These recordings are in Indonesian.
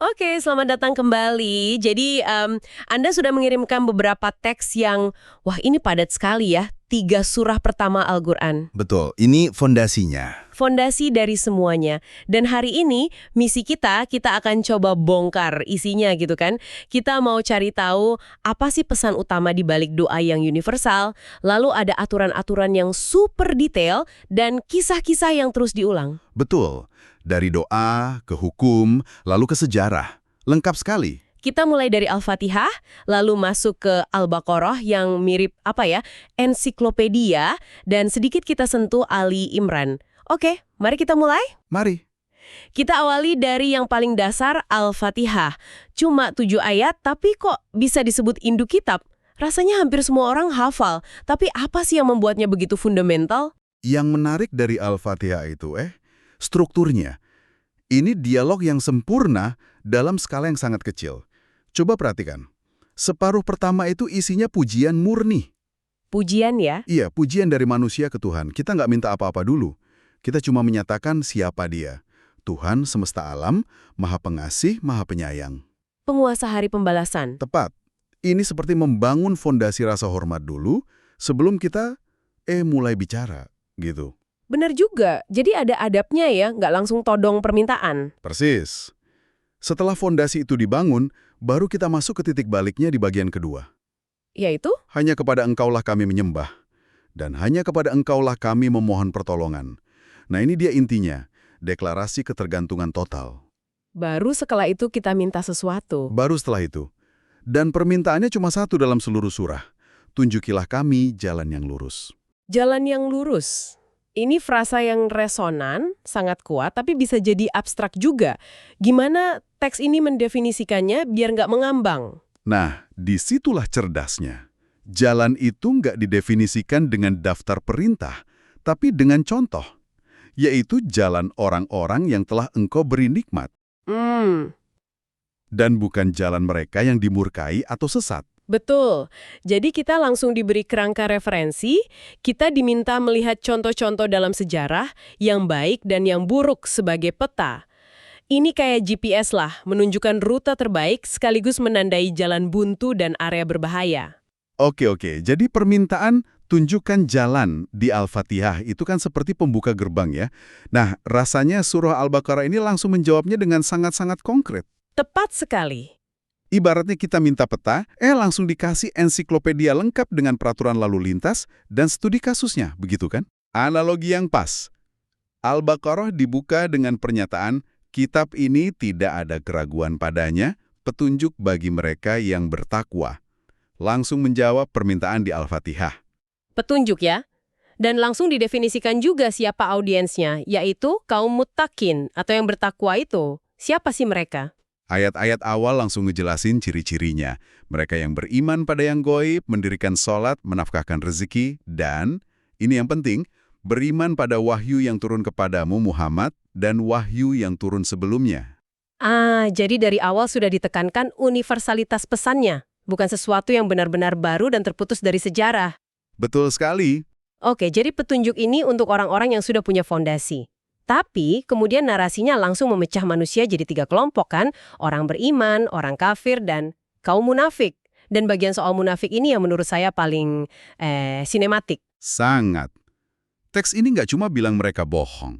Oke, selamat datang kembali. Jadi, Anda sudah mengirimkan beberapa teks yang, wah ini padat sekali ya, 3 surah pertama Al-Quran. Betul, ini fondasinya. Fondasi dari semuanya. Dan hari ini, misi kita akan coba bongkar isinya gitu kan. Kita mau cari tahu apa sih pesan utama di balik doa yang universal, lalu ada aturan-aturan yang super detail, dan kisah-kisah yang terus diulang. Betul, dari doa ke hukum, lalu ke sejarah. Lengkap sekali. Kita mulai dari Al-Fatihah, lalu masuk ke Al-Baqarah yang mirip ensiklopedia, dan sedikit kita sentuh Ali Imran. Oke, mari kita mulai. Mari. Kita awali dari yang paling dasar, Al-Fatihah. Cuma 7 ayat, tapi kok bisa disebut induk kitab? Rasanya hampir semua orang hafal, tapi apa sih yang membuatnya begitu fundamental? Yang menarik dari Al-Fatihah itu, strukturnya. Ini dialog yang sempurna dalam skala yang sangat kecil. Coba perhatikan. Separuh pertama itu isinya pujian murni. Pujian ya? Iya, pujian dari manusia ke Tuhan. Kita nggak minta apa-apa dulu. Kita cuma menyatakan siapa Dia. Tuhan semesta alam, Maha Pengasih, Maha Penyayang. Penguasa hari pembalasan. Tepat. Ini seperti membangun fondasi rasa hormat dulu sebelum kita mulai bicara, gitu. Benar juga, jadi ada adabnya ya, nggak langsung todong permintaan. Persis. Setelah fondasi itu dibangun, baru kita masuk ke titik baliknya di bagian kedua. Yaitu? Hanya kepada Engkaulah kami menyembah, dan hanya kepada Engkaulah kami memohon pertolongan. Nah ini dia intinya, deklarasi ketergantungan total. Baru setelah itu kita minta sesuatu. Baru setelah itu. Dan permintaannya cuma satu dalam seluruh surah. Tunjukilah kami jalan yang lurus. Jalan yang lurus. Ini frasa yang resonan, sangat kuat, tapi bisa jadi abstrak juga. Gimana teks ini mendefinisikannya biar nggak mengambang? Nah, disitulah cerdasnya. Jalan itu nggak didefinisikan dengan daftar perintah, tapi dengan contoh, yaitu jalan orang-orang yang telah Engkau beri nikmat. Dan bukan jalan mereka yang dimurkai atau sesat. Betul. Jadi kita langsung diberi kerangka referensi, kita diminta melihat contoh-contoh dalam sejarah yang baik dan yang buruk sebagai peta. Ini kayak GPS lah, menunjukkan rute terbaik sekaligus menandai jalan buntu dan area berbahaya. Oke, jadi permintaan tunjukkan jalan di Al-Fatihah itu kan seperti pembuka gerbang ya. Nah, rasanya surah Al-Baqarah ini langsung menjawabnya dengan sangat-sangat konkret. Tepat sekali. Ibaratnya kita minta peta, langsung dikasih ensiklopedia lengkap dengan peraturan lalu lintas dan studi kasusnya, begitu kan? Analogi yang pas. Al-Baqarah dibuka dengan pernyataan, kitab ini tidak ada keraguan padanya, petunjuk bagi mereka yang bertakwa. Langsung menjawab permintaan di Al-Fatihah. Petunjuk ya? Dan langsung didefinisikan juga siapa audiensnya, yaitu kaum muttaqin atau yang bertakwa itu. Siapa sih mereka? Ayat-ayat awal langsung ngejelasin ciri-cirinya. Mereka yang beriman pada yang gaib, mendirikan sholat, menafkahkan rezeki, dan, ini yang penting, beriman pada wahyu yang turun kepadamu Muhammad dan wahyu yang turun sebelumnya. Jadi dari awal sudah ditekankan universalitas pesannya, bukan sesuatu yang benar-benar baru dan terputus dari sejarah. Betul sekali. Oke, jadi petunjuk ini untuk orang-orang yang sudah punya fondasi. Tapi kemudian narasinya langsung memecah manusia jadi 3 kelompok kan, orang beriman, orang kafir, dan kaum munafik. Dan bagian soal munafik ini yang menurut saya paling sinematik. Sangat. Teks ini nggak cuma bilang mereka bohong.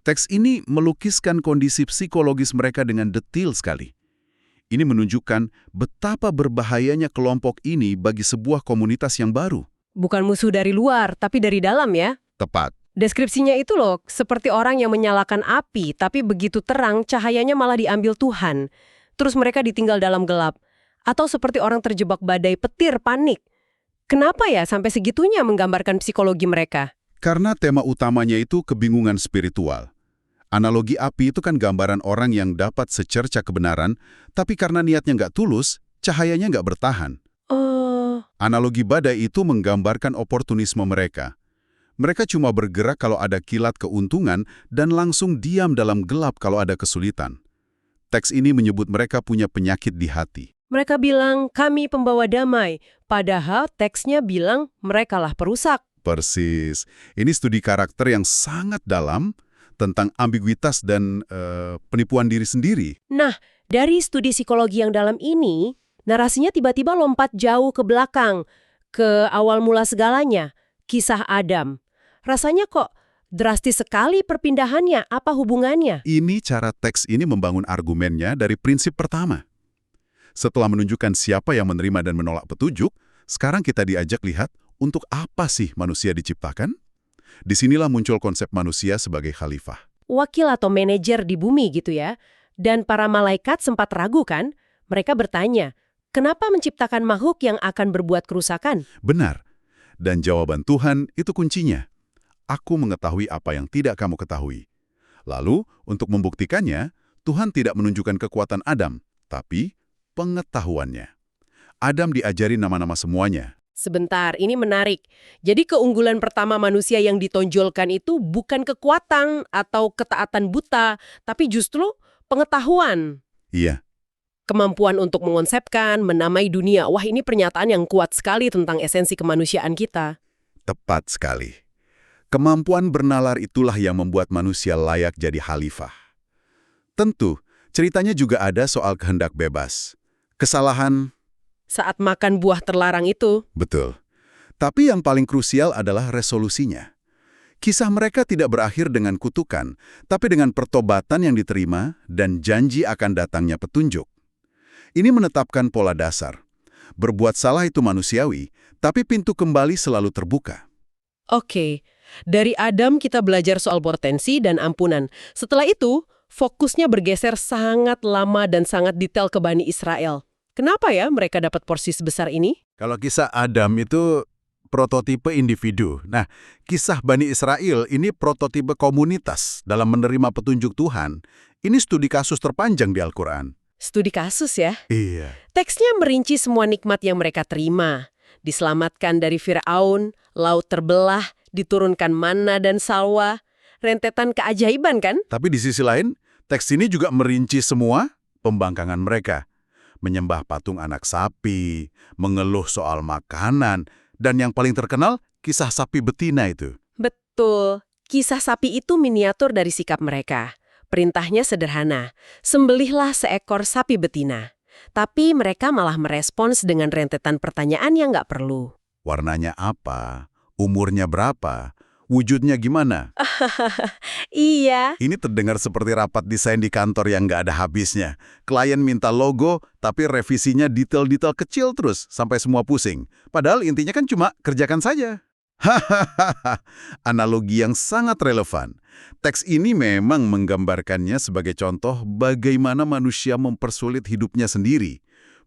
Teks ini melukiskan kondisi psikologis mereka dengan detail sekali. Ini menunjukkan betapa berbahayanya kelompok ini bagi sebuah komunitas yang baru. Bukan musuh dari luar, tapi dari dalam ya. Tepat. Deskripsinya itu loh, seperti orang yang menyalakan api, tapi begitu terang, cahayanya malah diambil Tuhan. Terus mereka ditinggal dalam gelap. Atau seperti orang terjebak badai petir, panik. Kenapa ya sampai segitunya menggambarkan psikologi mereka? Karena tema utamanya itu kebingungan spiritual. Analogi api itu kan gambaran orang yang dapat secerca kebenaran, tapi karena niatnya nggak tulus, cahayanya nggak bertahan. Analogi badai itu menggambarkan oportunisme mereka. Mereka cuma bergerak kalau ada kilat keuntungan dan langsung diam dalam gelap kalau ada kesulitan. Teks ini menyebut mereka punya penyakit di hati. Mereka bilang, kami pembawa damai. Padahal teksnya bilang, merekalah perusak. Persis. Ini studi karakter yang sangat dalam tentang ambiguitas dan penipuan diri sendiri. Nah, Dari studi psikologi yang dalam ini, narasinya tiba-tiba lompat jauh ke belakang, ke awal mula segalanya, kisah Adam. Rasanya kok drastis sekali perpindahannya, apa hubungannya? Ini cara teks ini membangun argumennya dari prinsip pertama. Setelah menunjukkan siapa yang menerima dan menolak petunjuk, sekarang kita diajak lihat untuk apa sih manusia diciptakan? Disinilah muncul konsep manusia sebagai khalifah. Wakil atau manajer di bumi gitu ya. Dan para malaikat sempat ragu kan? Mereka bertanya, kenapa menciptakan makhluk yang akan berbuat kerusakan? Benar. Dan jawaban Tuhan itu kuncinya. Aku mengetahui apa yang tidak kamu ketahui. Lalu, untuk membuktikannya, Tuhan tidak menunjukkan kekuatan Adam, tapi pengetahuannya. Adam diajari nama-nama semuanya. Sebentar, ini menarik. Jadi keunggulan pertama manusia yang ditonjolkan itu bukan kekuatan atau ketaatan buta, tapi justru pengetahuan. Iya, Kemampuan untuk mengonsepkan, menamai dunia. Wah, ini pernyataan yang kuat sekali tentang esensi kemanusiaan kita. tepat sekali. Kemampuan bernalar itulah yang membuat manusia layak jadi khalifah. Tentu, ceritanya juga ada soal kehendak bebas. Kesalahan, Saat makan buah terlarang itu, betul. Tapi yang paling krusial adalah resolusinya. Kisah mereka tidak berakhir dengan kutukan, tapi dengan pertobatan yang diterima dan janji akan datangnya petunjuk. Ini menetapkan pola dasar. Berbuat salah itu manusiawi, tapi pintu kembali selalu terbuka. oke. Dari Adam kita belajar soal potensi dan ampunan. Setelah itu, fokusnya bergeser sangat lama dan sangat detail ke Bani Israel. Kenapa ya mereka dapat porsi sebesar ini? Kalau kisah Adam itu prototipe individu. Nah, kisah Bani Israel ini prototipe komunitas dalam menerima petunjuk Tuhan. Ini studi kasus terpanjang di Al-Quran. Studi kasus ya. Iya. Teksnya merinci semua nikmat yang mereka terima. Diselamatkan dari Fir'aun, laut terbelah, diturunkan manna dan salwa, rentetan keajaiban kan? Tapi di sisi lain, teks ini juga merinci semua pembangkangan mereka. Menyembah patung anak sapi, mengeluh soal makanan, dan yang paling terkenal, kisah sapi betina itu. Betul. Kisah sapi itu miniatur dari sikap mereka. Perintahnya sederhana, sembelihlah seekor sapi betina. Tapi mereka malah merespons dengan rentetan pertanyaan yang nggak perlu. Warnanya apa? Umurnya berapa? Wujudnya gimana? Iya. Ini terdengar seperti rapat desain di kantor yang nggak ada habisnya. Klien minta logo, tapi revisinya detail-detail kecil terus, sampai semua pusing. Padahal intinya kan cuma kerjakan saja. Hahaha, analogi yang sangat relevan. Teks ini memang menggambarkannya sebagai contoh bagaimana manusia mempersulit hidupnya sendiri.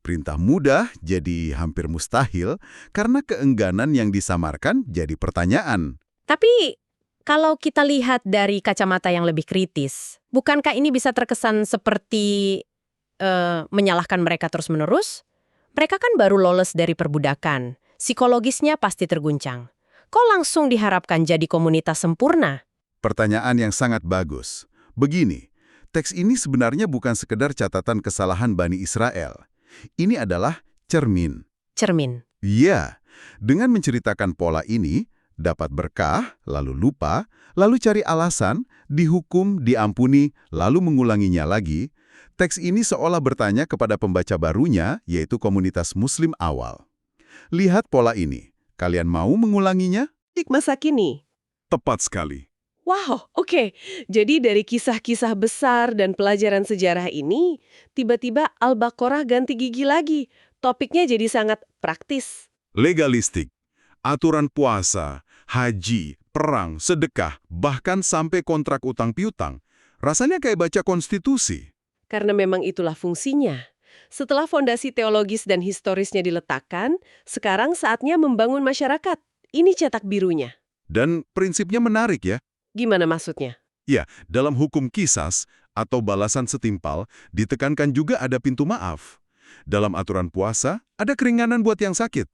Perintah mudah jadi hampir mustahil karena keengganan yang disamarkan jadi pertanyaan. Tapi kalau kita lihat dari kacamata yang lebih kritis, bukankah ini bisa terkesan seperti menyalahkan mereka terus-menerus? Mereka kan baru lolos dari perbudakan. Psikologisnya pasti terguncang. Kok langsung diharapkan jadi komunitas sempurna? Pertanyaan yang sangat bagus. Begini, teks ini sebenarnya bukan sekedar catatan kesalahan Bani Israel. Ini adalah cermin. Cermin. Iya, dengan menceritakan pola ini, dapat berkah, lalu lupa, lalu cari alasan, dihukum, diampuni, lalu mengulanginya lagi. Teks ini seolah bertanya kepada pembaca barunya, yaitu komunitas Muslim awal. Lihat pola ini. Kalian mau mengulanginya? Di masa kini. Tepat sekali. Wow, oke. Jadi dari kisah-kisah besar dan pelajaran sejarah ini, tiba-tiba Al-Baqarah ganti gigi lagi. Topiknya jadi sangat praktis. Legalistik, aturan puasa, haji, perang, sedekah, bahkan sampai kontrak utang piutang. Rasanya kayak baca konstitusi. Karena memang itulah fungsinya. Setelah fondasi teologis dan historisnya diletakkan, sekarang saatnya membangun masyarakat. Ini cetak birunya. Dan prinsipnya menarik ya. Gimana maksudnya? Ya, dalam hukum qisas atau balasan setimpal, ditekankan juga ada pintu maaf. Dalam aturan puasa, ada keringanan buat yang sakit.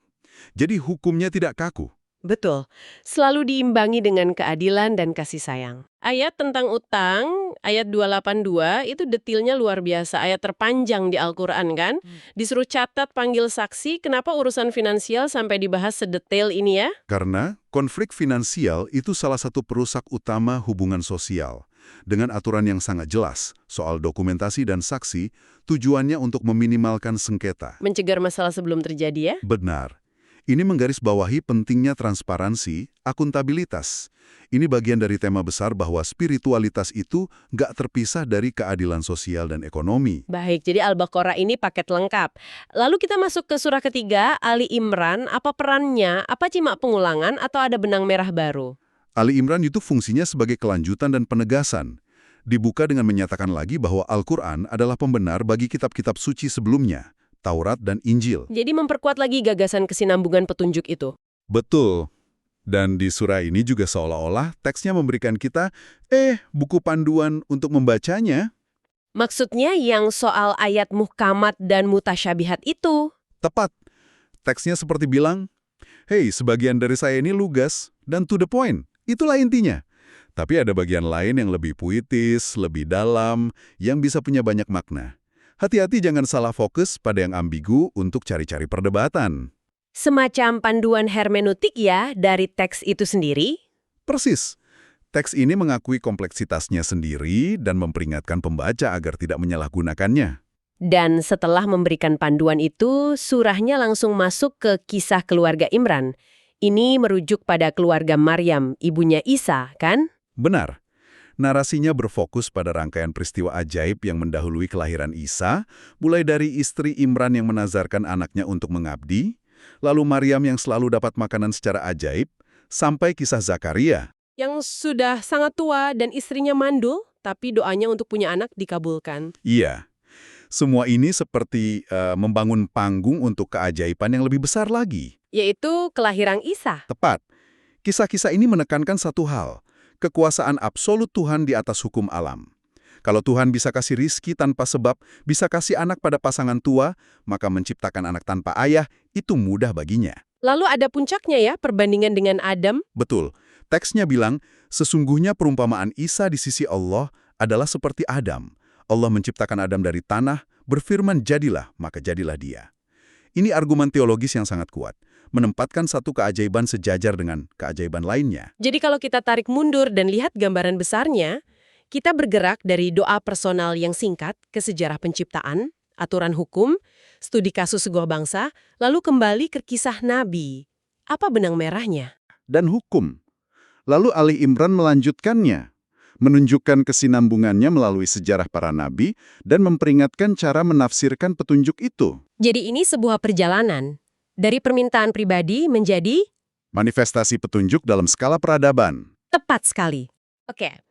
Jadi hukumnya tidak kaku. Betul. Selalu diimbangi dengan keadilan dan kasih sayang. Ayat tentang utang, ayat 282, itu detailnya luar biasa. Ayat terpanjang di Al-Quran kan? Disuruh catat panggil saksi, kenapa urusan finansial sampai dibahas sedetail ini ya? Karena konflik finansial itu salah satu perusak utama hubungan sosial. dengan aturan yang sangat jelas soal dokumentasi dan saksi, tujuannya untuk meminimalkan sengketa. Mencegah masalah sebelum terjadi ya? Benar. Ini menggarisbawahi pentingnya transparansi, akuntabilitas. Ini bagian dari tema besar bahwa spiritualitas itu nggak terpisah dari keadilan sosial dan ekonomi. Baik, jadi Al-Baqarah ini paket lengkap. Lalu kita masuk ke surah ketiga, Ali Imran. Apa perannya? Apa cuma pengulangan atau ada benang merah baru? Ali Imran itu fungsinya sebagai kelanjutan dan penegasan. Dibuka dengan menyatakan lagi bahwa Al-Quran adalah pembenar bagi kitab-kitab suci sebelumnya, Taurat dan Injil. Jadi memperkuat lagi gagasan kesinambungan petunjuk itu. Betul. Dan di surah ini juga seolah-olah teksnya memberikan kita, buku panduan untuk membacanya. Maksudnya yang soal ayat muhkamat dan mutasyabihat itu. Tepat. Teksnya seperti bilang, "Hei, sebagian dari saya ini lugas dan to the point. Itulah intinya." Tapi ada bagian lain yang lebih puitis, lebih dalam, yang bisa punya banyak makna. Hati-hati jangan salah fokus pada yang ambigu untuk cari-cari perdebatan. Semacam panduan hermeneutik ya dari teks itu sendiri? Persis. Teks ini mengakui kompleksitasnya sendiri dan memperingatkan pembaca agar tidak menyalahgunakannya. Dan setelah memberikan panduan itu, surahnya langsung masuk ke kisah keluarga Imran. Ini merujuk pada keluarga Maryam, ibunya Isa, kan? Benar. Narasinya berfokus pada rangkaian peristiwa ajaib yang mendahului kelahiran Isa, mulai dari istri Imran yang menazarkan anaknya untuk mengabdi, lalu Maryam yang selalu dapat makanan secara ajaib, sampai kisah Zakaria. Yang sudah sangat tua dan istrinya mandul, tapi doanya untuk punya anak dikabulkan. Iya. Semua ini seperti membangun panggung untuk keajaiban yang lebih besar lagi. Yaitu kelahiran Isa. Tepat. Kisah-kisah ini menekankan satu hal, kekuasaan absolut Tuhan di atas hukum alam. Kalau Tuhan bisa kasih rizki tanpa sebab, bisa kasih anak pada pasangan tua, maka menciptakan anak tanpa ayah, itu mudah baginya. Lalu ada puncaknya ya, perbandingan dengan Adam. Betul. Teksnya bilang, sesungguhnya perumpamaan Isa di sisi Allah adalah seperti Adam. Allah menciptakan Adam dari tanah, berfirman jadilah, maka jadilah dia. Ini argumen teologis yang sangat kuat, menempatkan satu keajaiban sejajar dengan keajaiban lainnya. Jadi kalau kita tarik mundur dan lihat gambaran besarnya, kita bergerak dari doa personal yang singkat ke sejarah penciptaan, aturan hukum, studi kasus sebuah bangsa, lalu kembali ke kisah Nabi. Apa benang merahnya? Dan hukum. Lalu Ali Imran melanjutkannya, menunjukkan kesinambungannya melalui sejarah para nabi dan memperingatkan cara menafsirkan petunjuk itu. Jadi ini sebuah perjalanan. Dari permintaan pribadi menjadi Manifestasi petunjuk dalam skala peradaban. tepat sekali. Oke.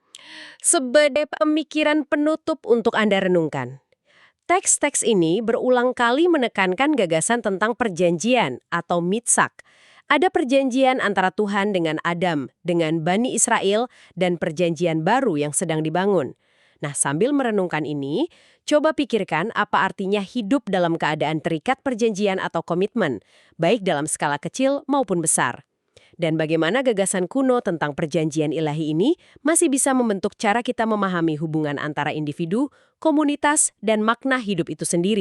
Sebagai pemikiran penutup untuk Anda renungkan. Teks-teks ini berulang kali menekankan gagasan tentang perjanjian atau mitsak. Ada perjanjian antara Tuhan dengan Adam, dengan Bani Israel, dan perjanjian baru yang sedang dibangun. Nah, sambil merenungkan ini, coba pikirkan apa artinya hidup dalam keadaan terikat perjanjian atau komitmen, baik dalam skala kecil maupun besar. Dan bagaimana gagasan kuno tentang perjanjian ilahi ini masih bisa membentuk cara kita memahami hubungan antara individu, komunitas, dan makna hidup itu sendiri.